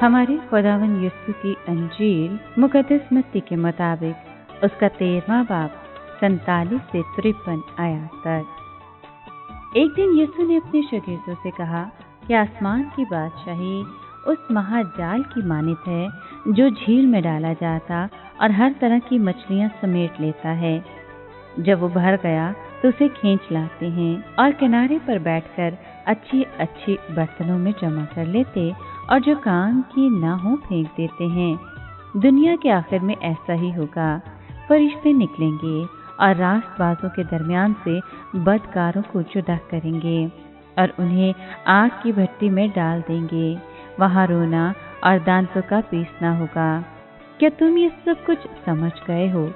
हमारे खुदावंद यीशु की अंजील मुकद्दस मत्ती के मुताबिक उसका 13वां बाब 47 से 53 आयत तक। एक दिन यीशु ने अपने शागिर्दों से कहा कि आसमान की बादशाही उस महाजाल की मानित है जो झील में डाला जाता और हर तरह की मछलियां समेट लेता है। जब वो भर गया तो उसे खींच लाते हैं और किनारे पर बैठकर अच्छी अच्छी बर्तनों में जमा कर लेते और जो काम की ना हो फेंक देते हैं। दुनिया के आखिर में ऐसा ही होगा। फरिश्ते निकलेंगे और रास्तबाजों के दरमियान से बदकारों को जुदा करेंगे और उन्हें आग की भट्टी में डाल देंगे। वहाँ रोना और दांतों का पीसना होगा। क्या तुम ये सब कुछ समझ गए हो?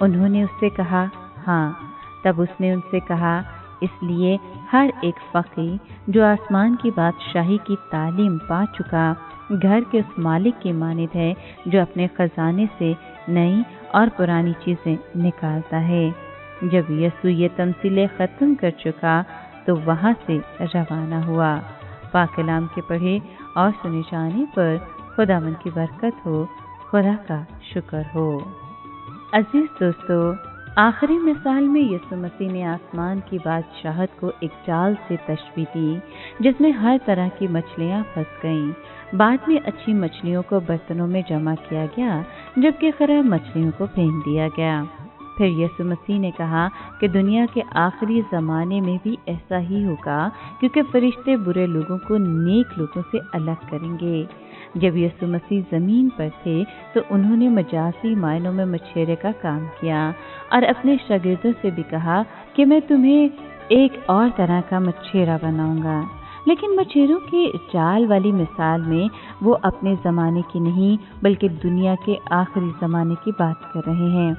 उन्होंने उससे कहा, हाँ। तब उसने उनसे कहा, इसलिए हर एक फकीर जो आसमान की बादशाही की तालीम पा चुका घर के उस मालिक की मानित है जो अपने खजाने से नई और पुरानी चीजें निकालता है। जब यीशु ये तमसीलें खत्म कर चुका तो वहां से रवाना हुआ। पाक कलाम के पढ़े और सुने जाने पर खुदावंद की बरकत हो, खुदा का शुक्र हो। अजीज दोस्तों, आखिरी मिसाल में यीशु मसीह ने आसमान की बादशाहत को एक जाल से तशबीह दी जिसमें हर तरह की मछलियां फंस गईं। बाद में अच्छी मछलियों को बर्तनों में जमा किया गया जबकि खराब मछलियों को फेंक दिया गया। फिर यीशु मसीह ने कहा कि दुनिया के आखिरी ज़माने में भी ऐसा ही होगा क्योंकि फरिश्ते बुरे लोगों को नेक लोगों से अलग करेंगे। जब यीशु मसीह ज़मीन पर थे तो उन्होंने मजाजी मायनों में मछेरे का काम किया और अपने शागिर्दों से भी कहा कि मैं तुम्हें एक और तरह का मछेरा बनाऊंगा। लेकिन मछेरों के जाल वाली मिसाल में वो अपने ज़माने की नहीं बल्कि दुनिया के आखिरी ज़माने की बात कर रहे हैं।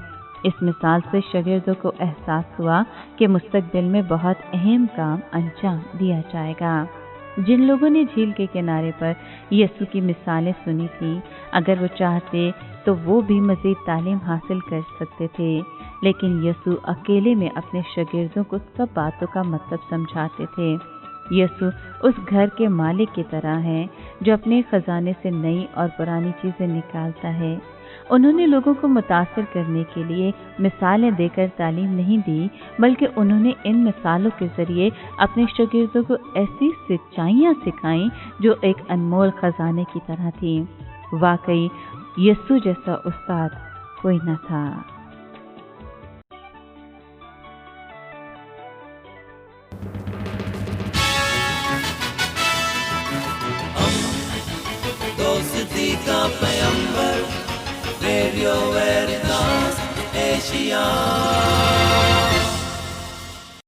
इस मिसाल से शागिर्दों को एहसास हुआ कि मुस्तकबिल में बहुत अहम काम अंजाम दिया जाएगा। जिन लोगों ने झील के किनारे पर यीशु की मिसालें सुनी थी, अगर वो चाहते तो वो भी मज़ीद तालीम हासिल कर सकते थे, लेकिन यीशु अकेले में अपने शागिर्दों को सब बातों का मतलब समझाते थे। यीशु उस घर के मालिक की तरह है जो अपने खजाने से नई और पुरानी चीज़ें निकालता है। उन्होंने लोगों को मुतासिर करने के लिए मिसालें देकर तालीम नहीं दी, बल्कि उन्होंने इन मिसालों के ज़रिए अपने शागिर्दों को ऐसी सच्चाइयाँ सिखाईं जो एक अनमोल खजाने की तरह थी। वाकई यीशु जैसा उस्ताद कोई न था। दोस्ती का पैगंबर रेडियो वेरितास एशिया।